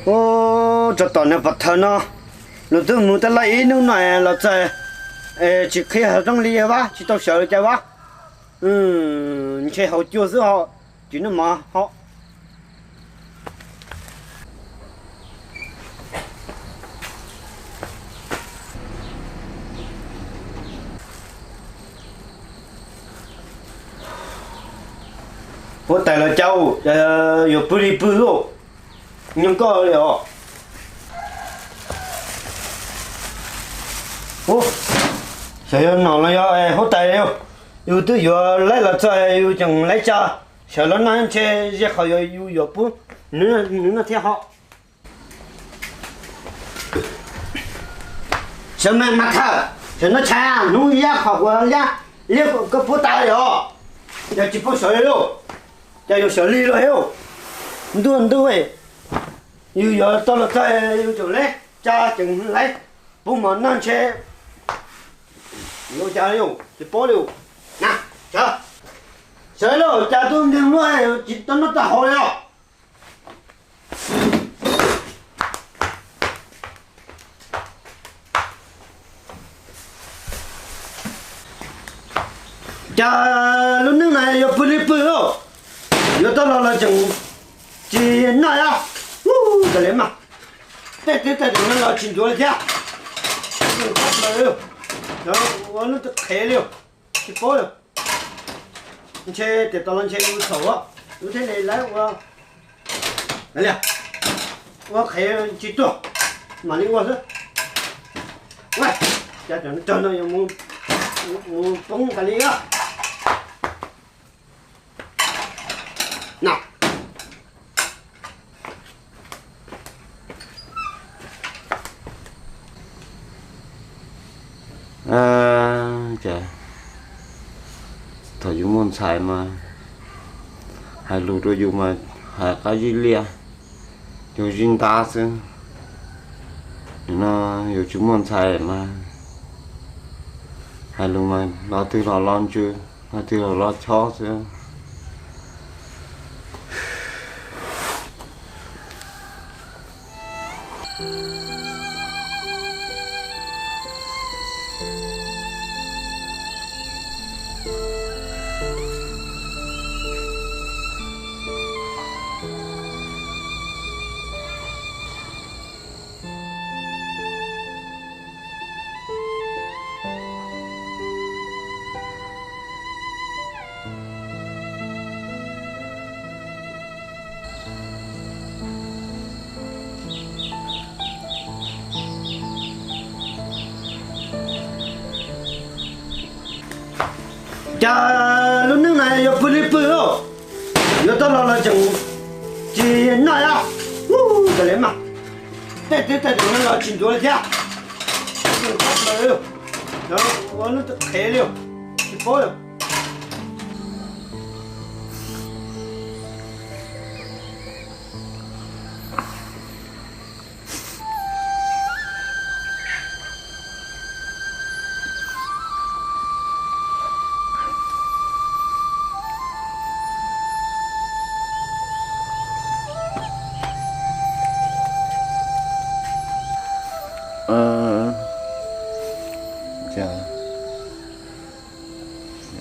ô cho tao này bắt thân nó lúc tôi muốn tới lấy nước này là chơi chỉ khi họ trong ly quá chỉ tao sợ chơi quá chơi họ chưa giữ họ chỉ nó mà họ我带了酒，又不离不肉，你搞了。哦，小要拿了要好带了，有的要来了再有种来家，小了那些也好要不，那挺好。小妹马头，现在菜农业好过两个不大了，要几包小肉。要有小力了哟，很多哎，又要到了再又就来家境来，不忙那些，又加油就包了，那小肉家中的我又等到打好了。家路能来要不离不哦。又到了就那样，这里嘛，对，那老清楚了家，没有，然后我那都开了，去包了，你去得到那去有头啊，有天来我，来了，我开几多，哪里我说，喂，家长真的有没懂这里啊？那，trời, thời dùng môn xài mà, hai lúa rồi dùng mà hai cái gì lia, dùng zin ta chứ, nó dùng chúng môn xài mà, hai lúa mà lo từ lo lon chưa, lo từ lo cho chứ.家路能来要不离不哦，又到了就那样，这里嘛，对，那老清楚了家，没有，然后我那都开了，去包了。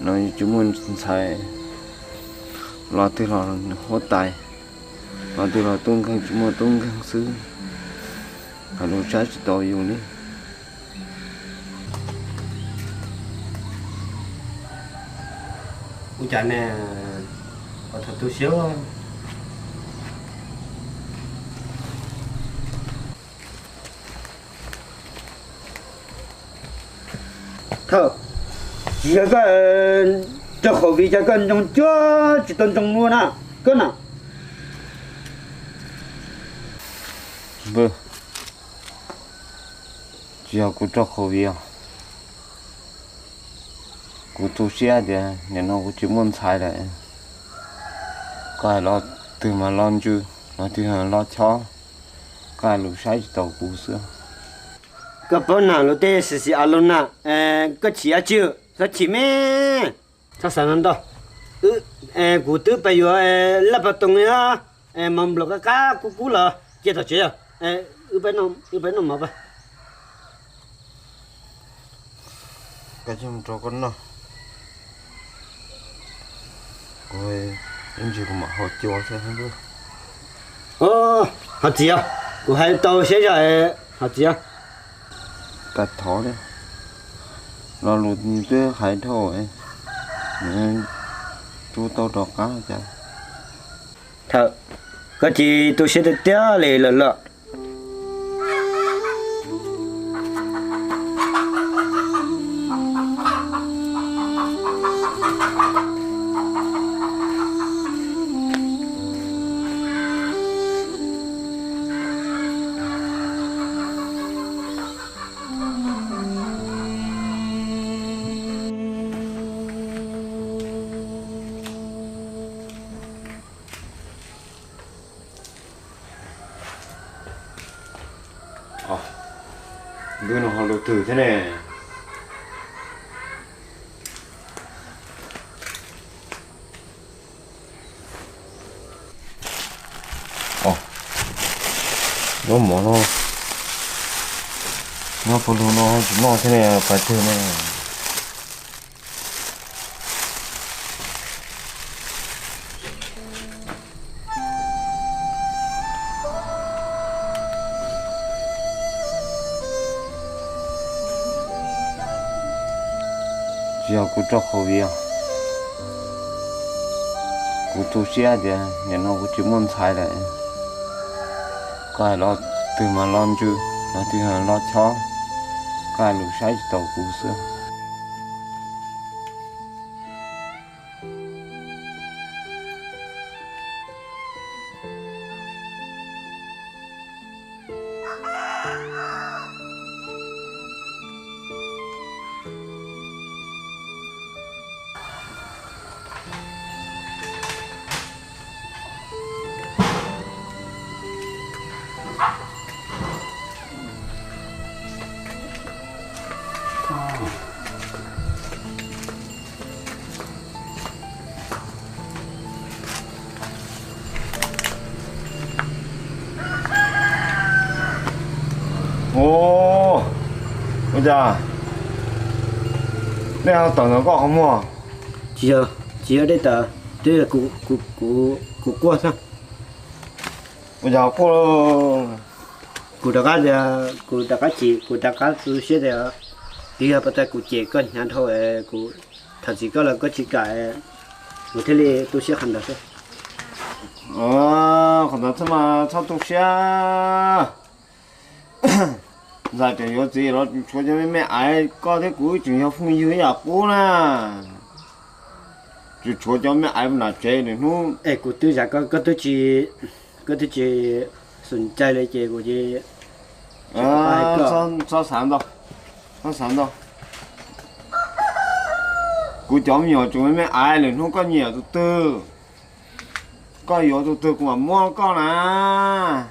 nói chúng mình xài lo từ lo hốt tài lo từ lo tung khang chúng mình tung khang sư hà nội trái to dùng đi ui chả nè có thật tu xíu không thơ chỉ cái cho khẩu vị cho cần trong chưa chỉ tuần trong mua nè cơ nào vâng chỉ học cho khẩu vị à của tu sĩ thì nên nó cũng chỉ muốn xài lại cái lo từ mà lon chưa nó từ mà lo cho cái lục sai tàu cũ xưa cái bọn nào lúc đấy xì alo nè cái chỉ chưa sao chỉ mẹ sao sao nó đó cụ tư bây giờ lắp bắt tung á mầm lộc cái cá cú là 接着接啊，哎，100弄毛吧。cái chim cho con nó rồi em chỉ có mà họ cho sẽ không được 哦，好子啊，我还到现在好子啊。 cắt thỏ đấy lo lụt như thế hải thôi nên chú tao đọc cá chả thật cái gì tôi sẽ được tiếc lại là đưa nó họ đầu tư thế này nó mỏ nó phụ nó thế này phải thưa này giờ cũng cho khẩu vị cũng tu sửa thì nhà nó cũng chỉ muốn xài lại cái lo từ mà lo chứ nó thì lo chó cái lúc sáng tàu cũng sửa 오, 보자. 내가等거好么？ chỉ ở đây tờ đây là cụ qua sao 我家过 cụ đã cá tôi sẽ để đi học tại cụ chế cân nhà thôi cụ thật sự có là có chỉ cái một thế này tôi sẽ hành được thôi còn đó mà sao tôi sẽ giờ thì có gì nó cho mẹ ai có cái cú chỉ要风雨呀过啦，就说叫mẹ ai mà chơi này nó cụ tôi giờ có tôi chỉ sủngใจเลยchế cụ chỉ sao sáng đâu cú chó nhiều chúng mẹ ai này nó có nhiều từ từ có nhiều từ từ của mua con à